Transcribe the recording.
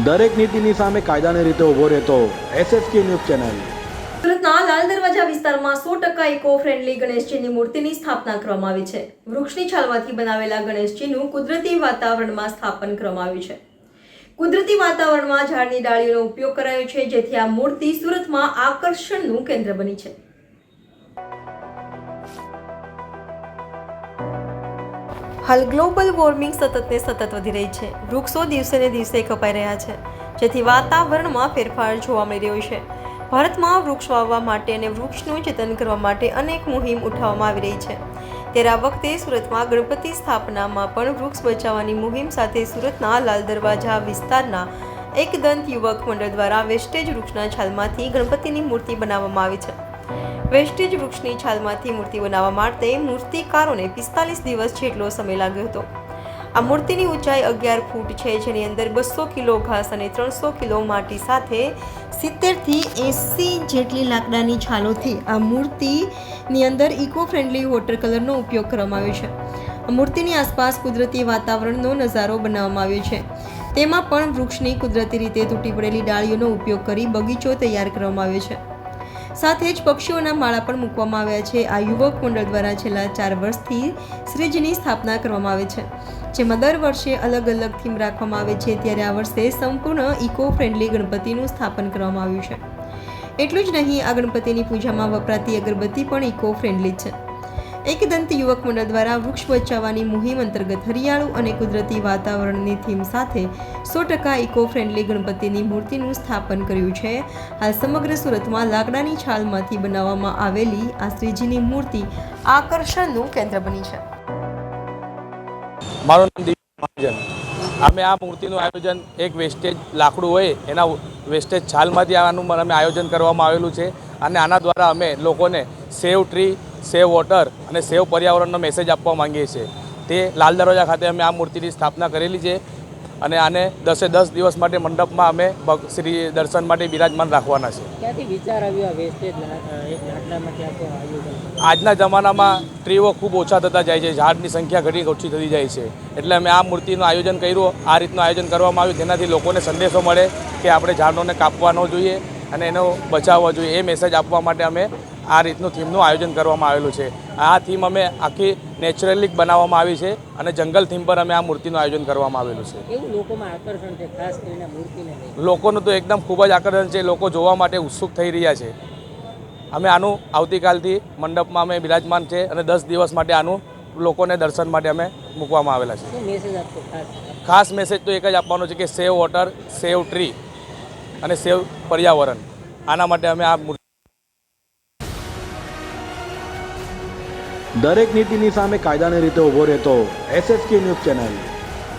દરેક નીતિની સામે કાયદાની રીતે ઊભો રહેતો SSK ન્યૂઝ ચેનલ। સુરતના લાલ દરવાજા વિસ્તારમાં 100% ઇકો ફ્રેન્ડલી ગણેશજીની મૂર્તિની સ્થાપના કરવામાં આવી છે। વૃક્ષની છાલમાંથી બનાવેલા ગણેશજીનું કુદરતી વાતાવરણમાં સ્થાપન કરવામાં આવ્યું છે। કુદરતી વાતાવરણમાં ઝાડની ડાળીઓનો ઉપયોગ કરાયો છે, જેથી આ મૂર્તિ સુરતમાં આકર્ષણનું કેન્દ્ર બની છે। હાલ ગ્લોબલ વોર્મિંગ સતત વધી રહી છે। વૃક્ષો દિવસે ને દિવસે કપાઈ રહ્યા છે, જેથી વાતાવરણમાં ફેરફાર જોવા મળી રહ્યો છે। ભારતમાં વૃક્ષ વાવવા માટે અને વૃક્ષનું જતન કરવા માટે અનેક મુહિમ ઉઠાવવામાં આવી રહી છે। ત્યારે આ વખતે સુરતમાં ગણપતિ સ્થાપનામાં પણ વૃક્ષ બચાવવાની મુહિમ સાથે સુરતના લાલ દરવાજા વિસ્તારના એક દંત યુવક મંડળ દ્વારા વેસ્ટેજ વૃક્ષના છાલમાંથી ગણપતિની મૂર્તિ બનાવવામાં આવી છે। વેસ્ટેજ વૃક્ષની છાલમાંથી મૂર્તિ બનાવવા માટે મૂર્તિકારોને 45 દિવસ જેટલો સમય લાગ્યો હતો। આ મૂર્તિની ઊંચાઈ 11 ફૂટ છે, જેની અંદર 200 કિલો ઘાસ અને 300 કિલો માટી સાથે 70 થી 80 જેટલી લાકડાની છાલોથી આ મૂર્તિની અંદર ઇકો ફ્રેન્ડલી વોટર કલરનો ઉપયોગ કરવામાં આવ્યો છે। આ મૂર્તિની આસપાસ કુદરતી વાતાવરણનો નજારો બનાવવામાં આવ્યો છે। તેમાં પણ વૃક્ષની કુદરતી રીતે તૂટી પડેલી ડાળીઓનો ઉપયોગ કરી બગીચો તૈયાર કરવામાં આવ્યો છે। સાથે જ પક્ષીઓના માળા પણ મૂકવામાં આવ્યા છે। આ યુવક મંડળ દ્વારા છેલ્લા 4 વર્ષથી શ્રીજીની સ્થાપના કરવામાં આવે છે, જેમાં દર વર્ષે અલગ અલગ થીમ રાખવામાં આવે છે। ત્યારે આ વર્ષે સંપૂર્ણ ઇકો ફ્રેન્ડલી ગણપતિનું સ્થાપન કરવામાં આવ્યું છે। એટલું જ નહીં, આ ગણપતિની પૂજામાં વપરાતી અગરબત્તી પણ ઇકો ફ્રેન્ડલી છે। એક દંત યુવક મંડળ દ્વારા વૃક્ષ બચાવવાની મુહિમ અંતર્ગત હરિયાળું અને કુદરતી વાતાવરણની થીમ સાથે 100% ઇકો ફ્રેન્ડલી ગણપતિની મૂર્તિનું સ્થાપન કર્યું છે। હાલ સમગ્ર સુરતમાં લાકડાની છાલમાંથી બનાવવામાં આવેલી આ શ્રીજીની મૂર્તિ આકર્ષણનું કેન્દ્ર બની છે। મારું નામ દિવ્ય મહાજન। અમે આ મૂર્તિનું આયોજન એક વેસ્ટેજ લાકડું હોય એના વેસ્ટેજ છાલમાંથી આનું અમે આયોજન કરવામાં આવેલું છે, અને આના દ્વારા અમે લોકોને સેવ ટ્રી, સેવ વોટર અને સેવ પર્યાવરણનો મેસેજ આપવા માંગીએ છીએ। તે લાલ દરવાજા ખાતે અમે આ મૂર્તિની સ્થાપના કરેલી છે, અને આને 10 દિવસ માટે મંડપમાં અમે શ્રી દર્શન માટે બિરાજમાન રાખવાના છે। ક્યાંથી વિચાર આવ્યો આ વેસ્ટેજ એક લાકડામાંથી આપણું આયોજન? આજના જમાનામાં ટ્રીઓ ખૂબ ઓછા થતા જાય છે, ઝાડની સંખ્યા ઘણી ઓછી થતી જાય છે, એટલે અમે આ મૂર્તિનું આયોજન કર્યું। આ રીતનું આયોજન કરવામાં આવ્યું, જેનાથી લોકોને સંદેશો મળે કે આપણે ઝાડોને કાપવા ન જોઈએ અને એનો બચાવવો જોઈએ। એ મેસેજ આપવા માટે અમે આ રીતનું થીમનું આયોજન કરવામાં આવેલું છે। આ થીમ અમે આખી નેચરલી બનાવવામાં આવી છે, અને જંગલ થીમ પર અમે આ મૂર્તિનું આયોજન કરવામાં આવેલું છે। એવું લોકોમાં આકર્ષણ છે, ખાસ કરીને મૂર્તિને લઈને? લોકોનું તો એકદમ ખૂબ જ આકર્ષણ છે, લોકો જોવા માટે ઉત્સુક થઈ રહ્યા છે। અમે આનું આવતીકાલથી મંડપમાં અમે બિરાજમાન છે, અને 10 દિવસ માટે આનું લોકોને દર્શન માટે અમે મૂકવામાં આવેલા છે। શું મેસેજ આપશો? ખાસ મેસેજ તો એક જ આપવાનો છે કે સેવ વોટર, સેવ ટ્રી અને સેવ પર્યાવરણ। આના માટે અમે આ દરેક નીતિની સામે કાયદાની રીતે ઊભો રહેતો SSK ન્યૂઝ ચેનલ।